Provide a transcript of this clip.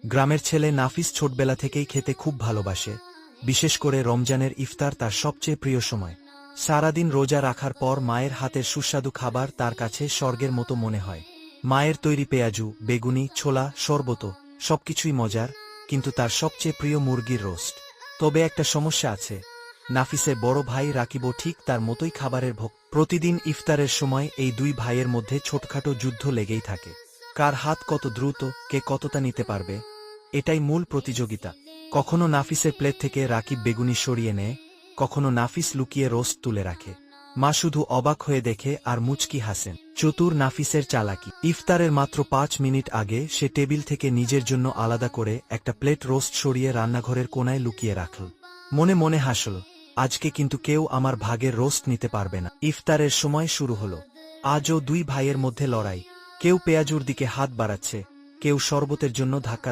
গ্রামের ছেলে নাফিস ছোটবেলা থেকেই খেতে খুব ভালোবাসে। বিশেষ করে রমজানের ইফতার তার সবচেয়ে প্রিয় সময়। সারাদিন রোজা রাখার পর মায়ের হাতের সুস্বাদু খাবার তার কাছে স্বর্গের মতো মনে হয়। মায়ের তৈরি পেঁয়াজু, বেগুনি, ছোলা, শরবত সবকিছুই মজার, কিন্তু তার সবচেয়ে প্রিয় মুরগির রোস্ট। তবে একটা সমস্যা আছে, নাফিসের বড় ভাই রাকিবও ঠিক তার মতোই খাবারের ভক্ত। প্রতিদিন ইফতারের সময় এই দুই ভাইয়ের মধ্যে ছোটখাটো যুদ্ধ লেগেই থাকে। কার হাত কত দ্রুত, কে কতটা নিতে পারবে, এটাই মূল প্রতিযোগিতা। কখনো নাফিসের প্লেট থেকে রাকিব বেগুনি সরিয়ে নেয়, কখনো নাফিস লুকিয়ে রোস্ট তুলে রাখে। মা শুধু অবাক হয়ে দেখে আর মুচকি হাসেন। চতুর নাফিসের চালাকি। ইফতারের মাত্র 5 মিনিট আগে সে টেবিল থেকে নিজের জন্য আলাদা করে একটা প্লেট রোস্ট সরিয়ে রান্নাঘরের কোনায় লুকিয়ে রাখল। মনে মনে হাসল, আজকে কিন্তু কেউ আমার ভাগের রোস্ট নিতে পারবে না। ইফতারের সময় শুরু হলো। আজও দুই ভাইয়ের মধ্যে লড়াই। কেউ পেঁয়াজুর দিকে হাত বাড়াচ্ছে, কেউ শরবতের জন্য ধাক্কা